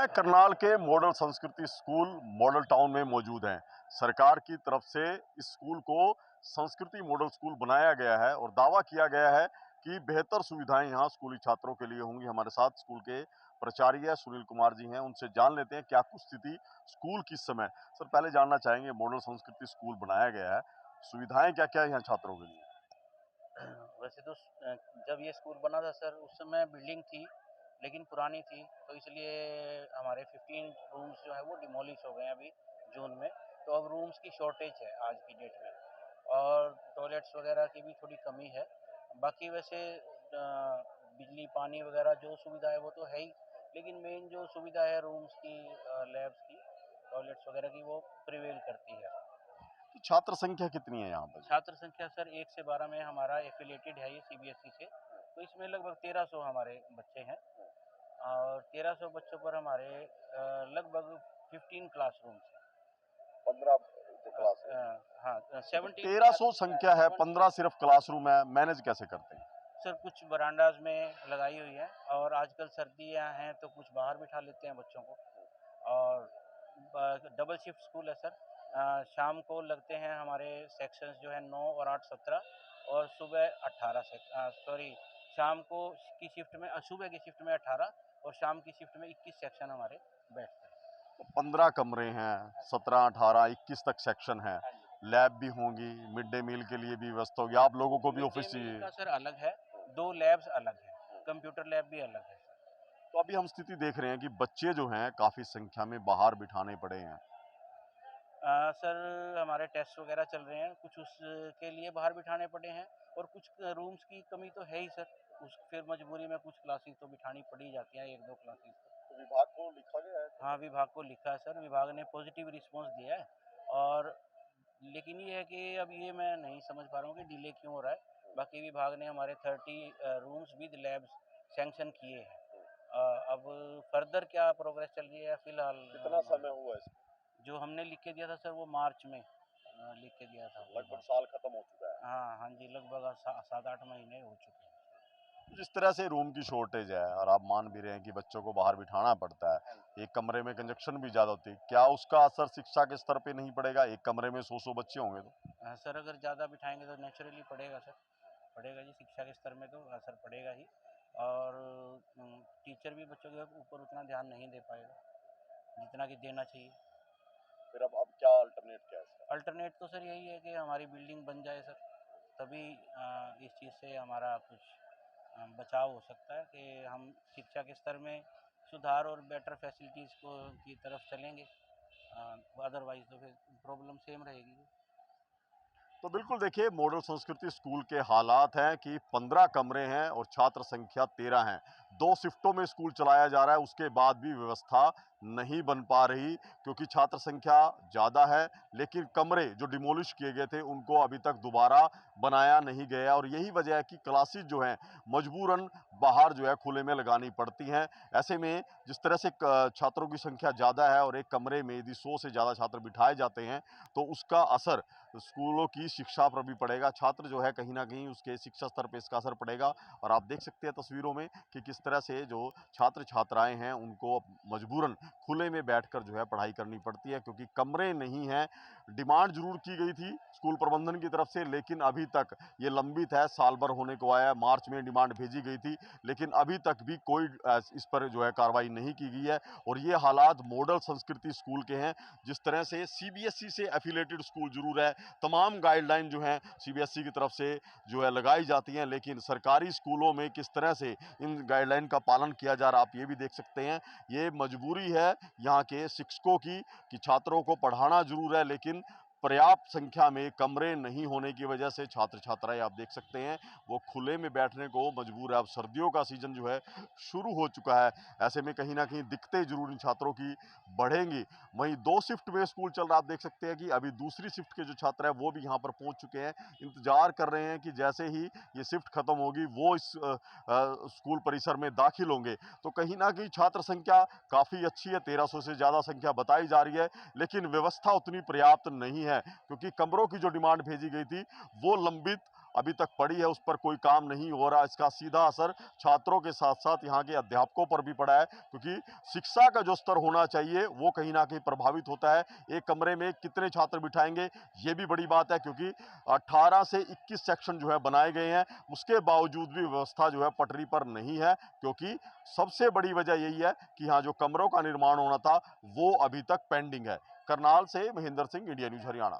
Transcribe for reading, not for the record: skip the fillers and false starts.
मैं करनाल के मॉडल संस्कृति स्कूल मॉडल टाउन में मौजूद हैं। सरकार की तरफ से इस स्कूल को संस्कृति मॉडल स्कूल बनाया गया है और दावा किया गया है कि बेहतर सुविधाएं यहाँ स्कूली छात्रों के लिए होंगी। हमारे साथ स्कूल के प्राचार्य सुनील कुमार जी हैं, उनसे जान लेते हैं क्या कुछ स्थिति स्कूल की इस समय। सर, पहले जानना चाहेंगे, मॉडल संस्कृति स्कूल बनाया गया है, सुविधाएं क्या क्या है यहाँ छात्रों के लिए? वैसे तो जब ये स्कूल बना था सर, उस समय बिल्डिंग थी, लेकिन पुरानी थी, तो इसलिए हमारे 15 रूम्स जो है वो डिमोलिश हो गए हैं अभी जून में। तो अब रूम्स की शॉर्टेज है आज की डेट में, और टॉयलेट्स वगैरह की भी थोड़ी कमी है। बाकी वैसे बिजली पानी वगैरह जो सुविधा है वो तो है ही, लेकिन मेन जो सुविधा है रूम्स की, लैब्स की, टॉयलेट्स वगैरह की, वो प्रिवेल करती है। तो छात्र संख्या कितनी है यहाँ पर? छात्र संख्या सर 1 से 12 में हमारा एफिलिएटेड है ये सीबीएसई से, तो इसमें लगभग 1300 हमारे बच्चे हैं, और 1300 बच्चों पर हमारे लगभग 15 क्लासरूम्स हैं। 15 क्लास? हाँ, 17 1300 संख्या है, 15 सिर्फ क्लासरूम है, मैनेज कैसे करते हैं? सर कुछ बरांडाज में लगाई हुई है, और आजकल सर्दियाँ हैं तो कुछ बाहर बिठा लेते हैं बच्चों को। और डबल शिफ्ट स्कूल है सर। शाम को लगते हैं हमारे सेक्शंस जो है 9 और 8 17, और सुबह 18 से सॉरी, शाम को की शिफ्ट में सुबह की शिफ्ट में 18 और शाम की शिफ्ट में 21 सेक्शन हमारे बैठते हैं। तो 15 कमरे हैं, 17, 18, 21 तक सेक्शन है, हाँ जी। लैब भी होंगी, मिड डे मील के लिए भी व्यवस्था होगी, आप लोगों को भी मिड डे ऑफिस मील चाहिए। का सर अलग है, 2 लैब्स अलग हैं, कंप्यूटर लैब भी अलग है। तो अभी हम स्थिति देख रहे हैं कि बच्चे जो हैं काफी संख्या में बाहर बिठाने पड़े हैं। सर हमारे टेस्ट वगैरह चल रहे हैं, कुछ उसके लिए बाहर बिठाने पड़े हैं, और कुछ रूम्स की कमी तो है ही सर। उस फिर मजबूरी में कुछ क्लासेस तो बिठानी पड़ी जाती हैं, 1-2 क्लासेस तो विभाग को लिखा गया है? तो। हाँ, विभाग को लिखा है सर, विभाग ने पॉजिटिव रिस्पॉन्स दिया है। और लेकिन ये है कि अब ये मैं नहीं समझ पा रहा हूँ कि डिले क्यों हो रहा है। बाकी विभाग ने हमारे 30 रूम्स विद लैब्स सैंक्शन किए हैं। अब फर्दर क्या प्रोग्रेस चल रही है फिलहाल कितना समय हुआ इसमें? जो हमने लिख के दिया था सर वो मार्च में लिख के दिया था। लगभग साल खत्म हो चुका है। हाँ हाँ जी, लगभग 7-8 महीने हो चुके हैं। जिस तरह से रूम की शॉर्टेज है और आप मान भी रहे हैं कि बच्चों को बाहर बिठाना पड़ता है, एक कमरे में कंजक्शन भी ज्यादा होती है, क्या उसका असर शिक्षा के स्तर पे नहीं पड़ेगा? एक कमरे में 100 बच्चे होंगे तो। सर अगर ज़्यादा बिठाएंगे तो नेचुरली पड़ेगा सर, पड़ेगा जी, शिक्षा के स्तर में तो असर पड़ेगा ही। और टीचर भी बच्चों के ऊपर उतना ध्यान नहीं दे पाएगा जितना कि देना चाहिए। फिर अब क्या अल्टरनेट क्या है इसका? अल्टरनेट तो सर यही है कि हमारी बिल्डिंग बन जाए सर, तभी इस चीज़ से हमारा कुछ बचाव हो सकता है कि हम शिक्षा के स्तर में सुधार और बेटर फैसिलिटीज़ को की तरफ चलेंगे। अदरवाइज़ तो फिर प्रॉब्लम सेम रहेगी। तो बिल्कुल देखिए, मॉडल संस्कृति स्कूल के हालात हैं कि 15 कमरे हैं और छात्र संख्या 13 हैं। 2 शिफ्टों में स्कूल चलाया जा रहा है, उसके बाद भी व्यवस्था नहीं बन पा रही क्योंकि छात्र संख्या ज़्यादा है, लेकिन कमरे जो डिमोलिश किए गए थे उनको अभी तक दोबारा बनाया नहीं गया, और यही वजह है कि क्लासेस जो हैं मजबूरन बाहर जो है खुले में लगानी पड़ती हैं। ऐसे में जिस तरह से छात्रों की संख्या ज़्यादा है और एक कमरे में यदि 100 से ज़्यादा छात्र बिठाए जाते हैं तो उसका असर स्कूलों की शिक्षा पर भी पड़ेगा। छात्र जो है कहीं न कहीं उसके शिक्षा स्तर पे इसका असर पड़ेगा, और आप देख सकते हैं तस्वीरों में कि किस तरह से जो छात्र-छात्राएँ हैं उनको मजबूरन खुले में बैठकर जो है पढ़ाई करनी पड़ती है क्योंकि कमरे नहीं हैं। डिमांड ज़रूर की गई थी स्कूल प्रबंधन की तरफ से, लेकिन अभी तक ये लंबित है, साल भर होने को आया है। मार्च में डिमांड भेजी गई थी, लेकिन अभी तक भी कोई इस पर जो है कार्रवाई नहीं की गई है, और ये हालात मॉडल संस्कृति स्कूल के हैं। जिस तरह से सीबीएसई से एफिलिएटेड स्कूल ज़रूर है, तमाम गाइडलाइन जो हैं सीबीएसई की तरफ से जो है लगाई जाती हैं, लेकिन सरकारी स्कूलों में किस तरह से इन गाइडलाइन का पालन किया जा रहा है आप ये भी देख सकते हैं। ये मजबूरी है यहाँ के शिक्षकों की कि छात्रों को पढ़ाना जरूर है, लेकिन पर्याप्त संख्या में कमरे नहीं होने की वजह से छात्र छात्राएं आप देख सकते हैं वो खुले में बैठने को मजबूर है। अब सर्दियों का सीजन जो है शुरू हो चुका है, ऐसे में कहीं ना कहीं दिक्कतें जरूर इन छात्रों की बढ़ेंगी। वहीं 2 शिफ्ट में स्कूल चल रहा, आप देख सकते हैं कि अभी दूसरी शिफ्ट के जो छात्र हैं वो भी यहाँ पर पहुंच चुके हैं, इंतजार कर रहे हैं कि जैसे ही ये शिफ्ट खत्म होगी वो इस स्कूल परिसर में दाखिल होंगे। तो कहीं ना कहीं छात्र संख्या काफी अच्छी है, 1300 से ज्यादा संख्या बताई जा रही है, लेकिन व्यवस्था उतनी पर्याप्त नहीं है क्योंकि कमरों की जो डिमांड भेजी गई थी वो लंबित अभी तक पड़ी है, उस पर कोई काम नहीं हो रहा। इसका सीधा असर छात्रों के साथ साथ यहाँ के अध्यापकों पर भी पड़ा है, क्योंकि शिक्षा का जो स्तर होना चाहिए वो कहीं ना कहीं प्रभावित होता है। एक कमरे में कितने छात्र बिठाएंगे, ये भी बड़ी बात है, क्योंकि 18 से 21 सेक्शन जो है बनाए गए हैं, उसके बावजूद भी व्यवस्था जो है पटरी पर नहीं है, क्योंकि सबसे बड़ी वजह यही है कि यहाँ जो कमरों का निर्माण होना था वो अभी तक पेंडिंग है। करनाल से महेंद्र सिंह, इंडिया न्यूज हरियाणा।